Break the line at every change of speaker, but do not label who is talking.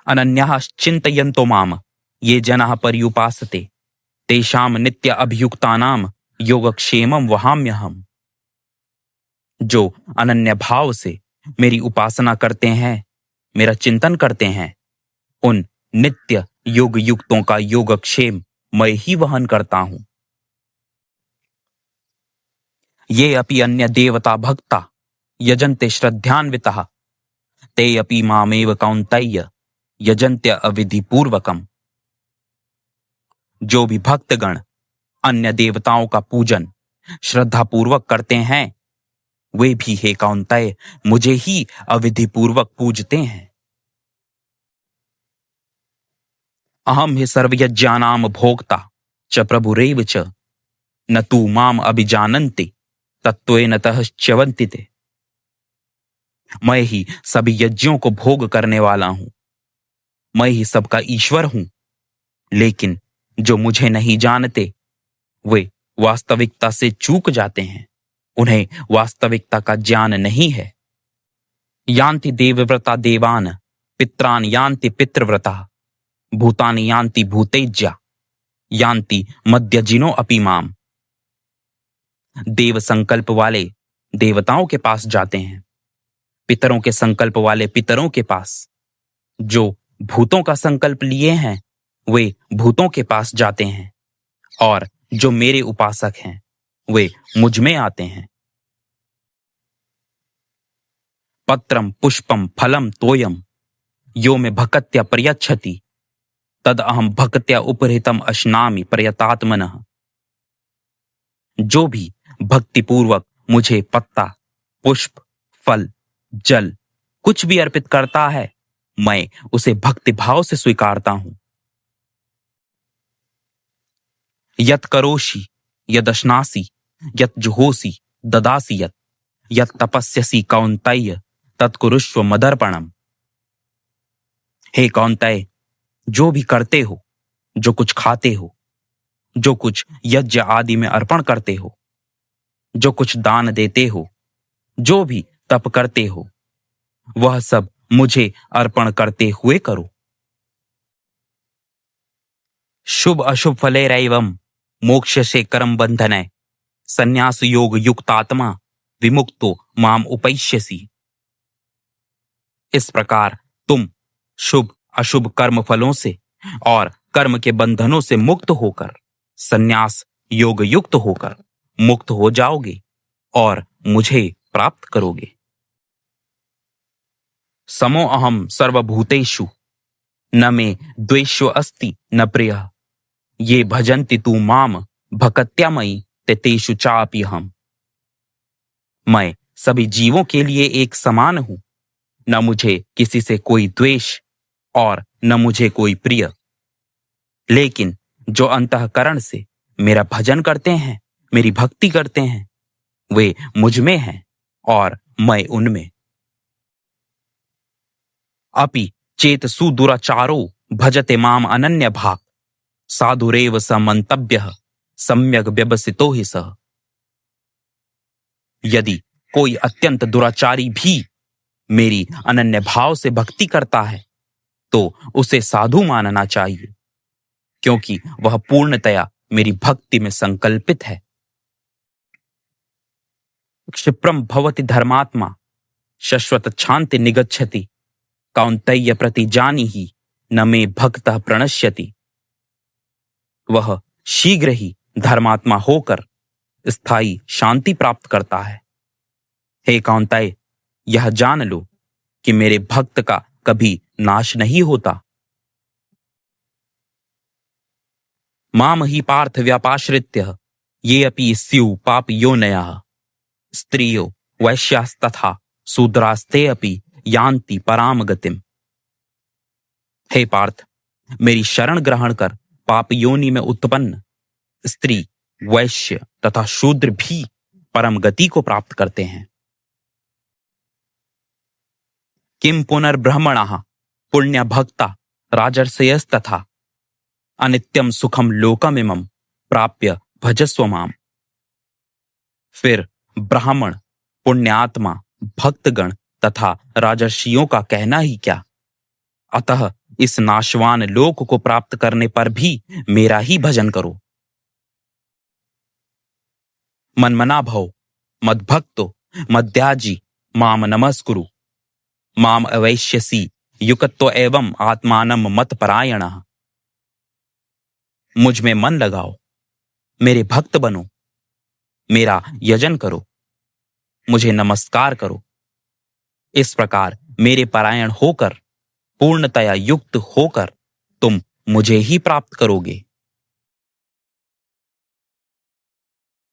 अनन्याः चिन्तयन्तो माम ये जनाः पर्युपासते तेषां नित्य अभियुक्तानाम योगक्षेमम वहाम्यहम्। जो अनन्य भाव से मेरी उपासना करते हैं, मेरा चिंतन करते हैं, उन नित्य योग युक्तों का योगक्षेम मैं ही वहन करता हूं। ये अपि अन्य देवता भक्ता यजन्ते श्रद्धान्वितः ते अपि मामेव कौन्तेय यजन्त्य अविधि पूर्वकम। जो भी भक्तगण अन्य देवताओं का पूजन श्रद्धा पूर्वक करते हैं, वे भी हे कौन्तेय मुझे ही अविधि पूर्वक पूजते हैं। अहम हि सर्वयज्ञानाम भोक्ता च प्रभुरेव च न तू माम अभिजानन्ति तत्त्वेन ततश्च्यवन्ति ते। मैं ही सभी यज्ञों को भोग करने वाला हूं, मैं ही सबका ईश्वर हूं, लेकिन जो मुझे नहीं जानते वे वास्तविकता से चूक जाते हैं, उन्हें वास्तविकता का ज्ञान नहीं है। यान्ति देवव्रता देवान पित्रान यान्ति पितृव्रता भूतानि यान्ति भूतेज्या यान्ति मध्यजिनो अपि माम। देव संकल्प वाले देवताओं के पास जाते हैं, पितरों के संकल्प वाले पितरों के पास, जो भूतों का संकल्प लिए हैं वे भूतों के पास जाते हैं, और जो मेरे उपासक हैं वे मुझ में आते हैं। पत्रम पुष्पम फलम तोयम यो में भक्त्या प्रयच्छति तद अहम भक्त्या उपहृतम अश्नामि प्रयतात्मनः। जो भी भक्तिपूर्वक मुझे पत्ता, पुष्प, फल, जल कुछ भी अर्पित करता है, मैं उसे भक्ति भाव से स्वीकारता हूं। यत् करोषि यदश्नासि यत् जुहोसि ददासि यत् तपस्यसि कौन्तेय तत्कुरुष्व मदर्पणम। हे कौन्तेय, जो भी करते हो, जो कुछ खाते हो, जो कुछ यज्ञ आदि में अर्पण करते हो, जो कुछ दान देते हो, जो भी तप करते हो, वह सब मुझे अर्पण करते हुए करो। शुभ अशुभ फलेरैवं मोक्षसे करम बंधने संन्यास योग युक्तात्मा विमुक्तो माम उपैष्यसि। इस प्रकार तुम शुभ अशुभ कर्म फलों से और कर्म के बंधनों से मुक्त होकर संन्यास योग युक्त होकर मुक्त हो जाओगे और मुझे प्राप्त करोगे। समो अहम सर्वभूतेषु न मे द्वेषो अस्ति न प्रियः ये भजन्ति तू माम भक्त्या मयि तेषु चापि हम। मैं सभी जीवों के लिए एक समान हूं, न मुझे किसी से कोई द्वेष और न मुझे कोई प्रिय, लेकिन जो अंतःकरण से मेरा भजन करते हैं, मेरी भक्ति करते हैं, वे मुझ में हैं और मैं उनमें। अपि चेत सुदुराचारो भजते माम अनन्य भाग साधुरेव स मंतव्यः सम्यक व्यवसितो हि सः। यदि कोई अत्यंत दुराचारी भी मेरी अनन्य भाव से भक्ति करता है तो उसे साधु मानना चाहिए, क्योंकि वह पूर्णतया मेरी भक्ति में संकल्पित है। क्षिप्रम भवति धर्मात्मा शश्वत शांति निगच्छति कौन्तेय प्रति जानी ही न मे भक्तः प्रणश्यति। वह शीघ्र ही धर्मात्मा होकर स्थायी शांति प्राप्त करता है। हे कौन्तेय, यह जान लो कि मेरे भक्त का कभी नाश नहीं होता। माम ही पार्थ व्यापाश्रित्य ये अपि स्युः पापयोनयः स्त्रियो वैश्यास्तथा शूद्रास्ते अपि यान्ति पराम गतिम। हे पार्थ, मेरी शरण ग्रहण कर पाप योनि में उत्पन्न स्त्री, वैश्य तथा शूद्र भी परम गति को प्राप्त करते हैं। किम पुनर्ब्रह्मणः पुण्य भक्ता राजर्षयस्तथा अनित्यम सुखम लोकमिमं प्राप्य भजस्व माम। फिर ब्राह्मण, पुण्यात्मा, भक्तगण तथा राजर्षियों का कहना ही क्या। अतः इस नाशवान लोक को प्राप्त करने पर भी मेरा ही भजन करो। मन्मना भव, मद्भक्तो, मद्याजी, माम नमस्कुरु, माम अवैश्यसि युक्तो एवं आत्मानम मत परायणः। मुझ में मन लगाओ, मेरे भक्त बनो, मेरा यजन करो, मुझे नमस्कार करो। इस प्रकार मेरे परायण होकर, पूर्णतया युक्त होकर तुम मुझे ही प्राप्त करोगे।